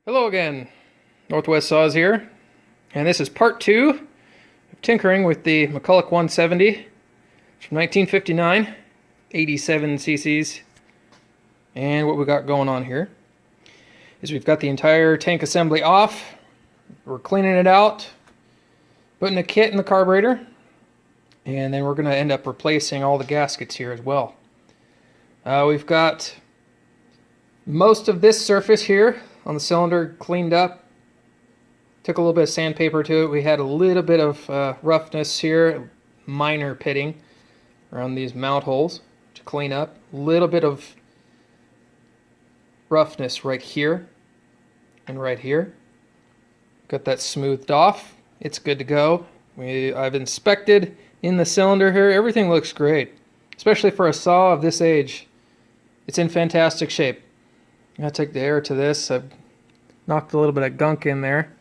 Hello again, Northwest Saws here, and this is part 2 of tinkering with the McCulloch 170 from 1959, 87 cc's. And what we got going on here is we've got the entire tank assembly off. We're cleaning it out, putting a kit in the carburetor, and then we're going to end up replacing all the gaskets here as well. We've got most of this surface here on the cylinder cleaned up. Took a little bit of sandpaper to it. We had a little bit of roughness here, minor pitting around these mount holes to clean up. A little bit of roughness right here and right here. Got that smoothed off. It's good to go. I've inspected in the cylinder here. Everything looks great, especially for a saw of this age. It's in fantastic shape. I'm going to take the air to this. I've knocked a little bit of gunk in there.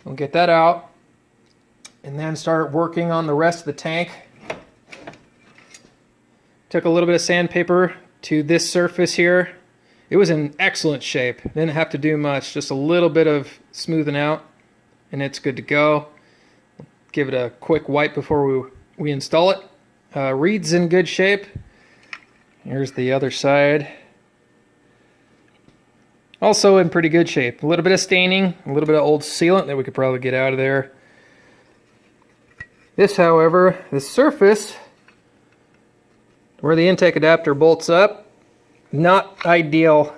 We'll get that out and then start working on the rest of the tank. Took a little bit of sandpaper to this surface here. It was in excellent shape. Didn't have to do much, just a little bit of smoothing out and it's good to go. Give it a quick wipe before we install it. Reed's in good shape. Here's the other side. Also in pretty good shape. A little bit of staining, a little bit of old sealant that we could probably get out of there. This, however, the surface where the intake adapter bolts up, not ideal.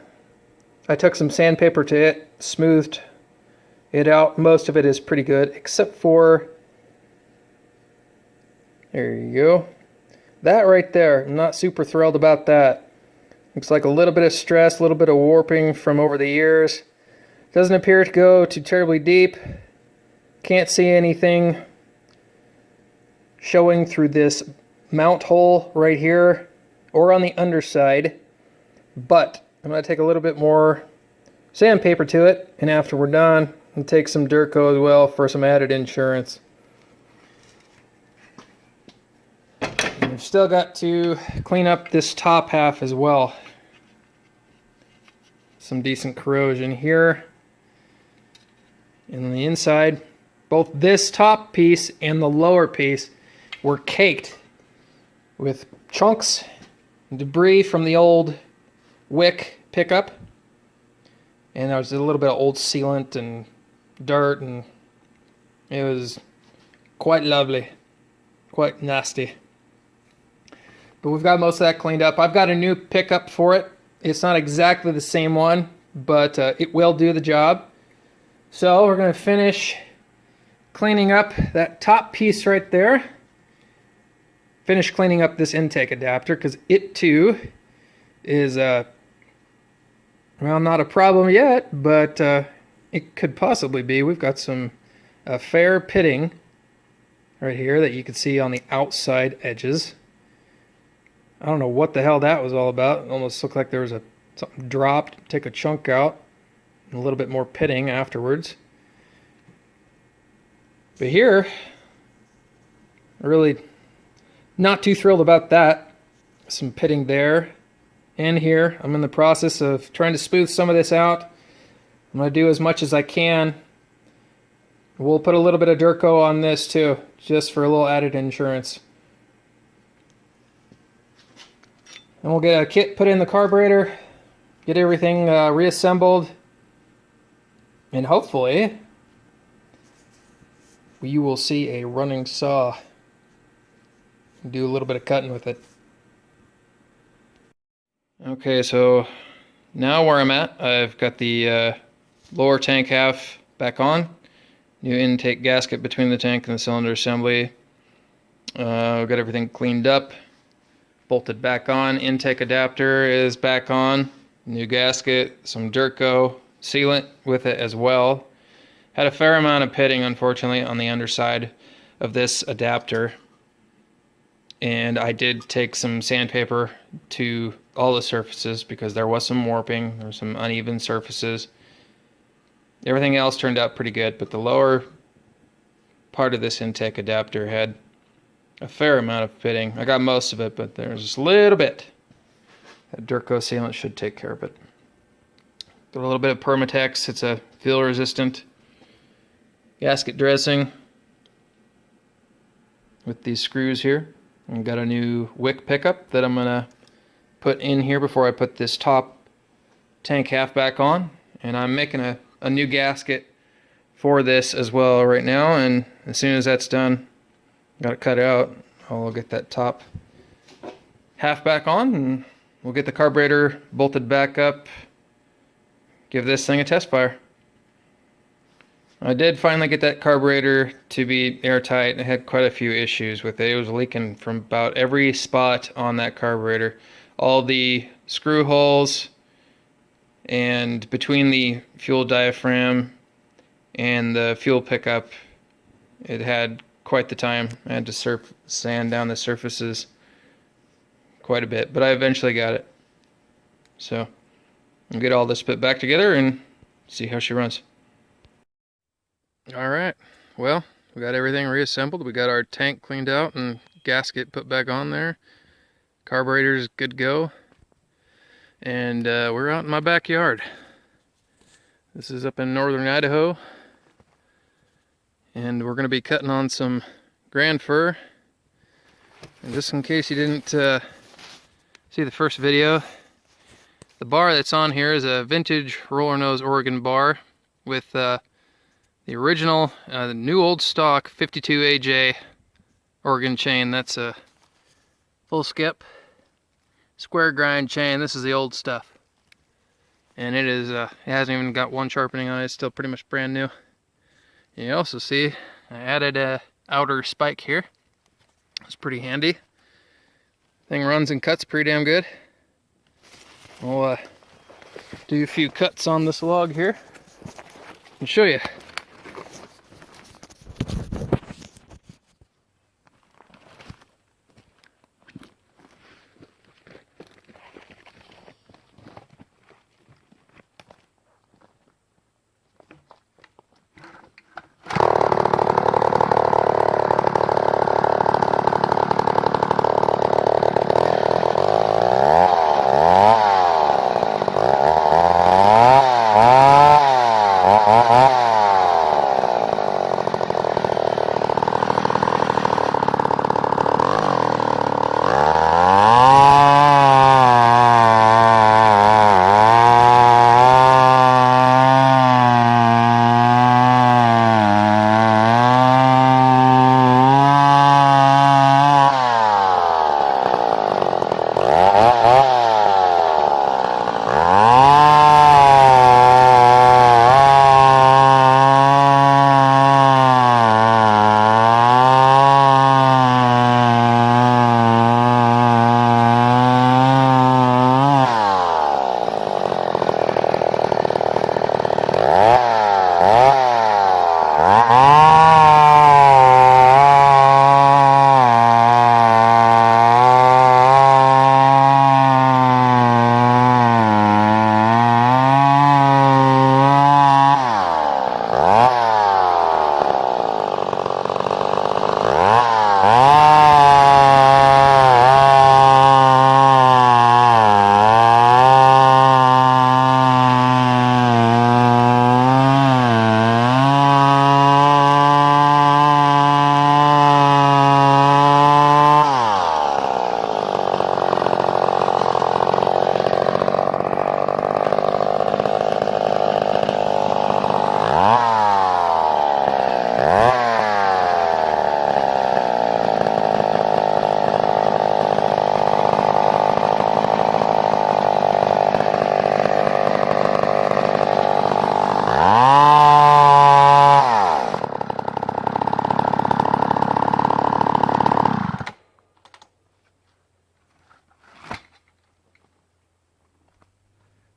I took some sandpaper to it, smoothed it out. Most of it is pretty good, except for, there you go. That right there, I'm not super thrilled about that. Looks like a little bit of stress, a little bit of warping from over the years. Doesn't appear to go too terribly deep. Can't see anything showing through this mount hole right here or on the underside. But I'm going to take a little bit more sandpaper to it, and after we're done, I'll take some Durco as well for some added insurance. We've still got to clean up this top half as well. Some decent corrosion here. And on the inside, both this top piece and the lower piece were caked with chunks and debris from the old wick pickup. And there was a little bit of old sealant and dirt, and it was quite lovely, quite nasty. But we've got most of that cleaned up. I've got a new pickup for it. It's not exactly the same one, but it will do the job. So we're going to finish cleaning up that top piece right there. Finish cleaning up this intake adapter, because it too is, well, not a problem yet, but it could possibly be. We've got some fair pitting right here that you can see on the outside edges. I don't know what the hell that was all about. It almost looked like there was something dropped. Take a chunk out and a little bit more pitting afterwards. But here, really not too thrilled about that. Some pitting there and here. I'm in the process of trying to smooth some of this out. I'm going to do as much as I can. We'll put a little bit of Durco on this too, just for a little added insurance. And we'll get a kit put in the carburetor, get everything reassembled, and hopefully you will see a running saw. Do a little bit of cutting with it. Okay, so now where I'm at, I've got the lower tank half back on. New intake gasket between the tank and the cylinder assembly. We've got everything cleaned up. Bolted back on. Intake adapter is back on. New gasket, some Durco sealant with it as well. Had a fair amount of pitting, unfortunately, on the underside of this adapter. And I did take some sandpaper to all the surfaces because there was some warping, there were some uneven surfaces. Everything else turned out pretty good, but the lower part of this intake adapter had a fair amount of pitting. I got most of it, but there's just a little bit. That Durco sealant should take care of it. Got a little bit of Permatex. It's a fuel resistant gasket dressing with these screws here. And got a new wick pickup that I'm gonna put in here before I put this top tank half back on. And I'm making a new gasket for this as well right now, and as soon as that's done, got it cut out, I'll get that top half back on and we'll get the carburetor bolted back up, give this thing a test fire. I did finally get that carburetor to be airtight. I had quite a few issues with it. It was leaking from about every spot on that carburetor. All the screw holes and between the fuel diaphragm and the fuel pickup, it had quite the time. I had to sand down the surfaces quite a bit, but I eventually got it. So I'll get all this put back together and see how she runs. Alright, well, we got everything reassembled. We got our tank cleaned out and gasket put back on there. Carburetor's good to go. And we're out in my backyard. This is up in northern Idaho. And we're going to be cutting on some grand fir. And just in case you didn't see the first video, the bar that's on here is a vintage roller nose Oregon bar with the original, the new old stock 52 AJ Oregon chain. That's a full skip square grind chain. This is the old stuff, and it is it hasn't even got one sharpening on it. It's still pretty much brand new. You also see I added a outer spike here. It's pretty handy. Thing runs and cuts pretty damn good. We'll do a few cuts on this log here and show you.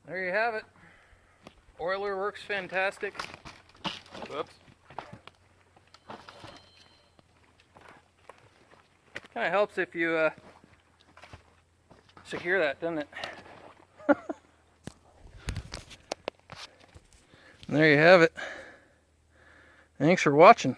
There you have it. Oiler works fantastic. Whoops. Kind of helps if you secure that, doesn't it? There you have it. Thanks for watching.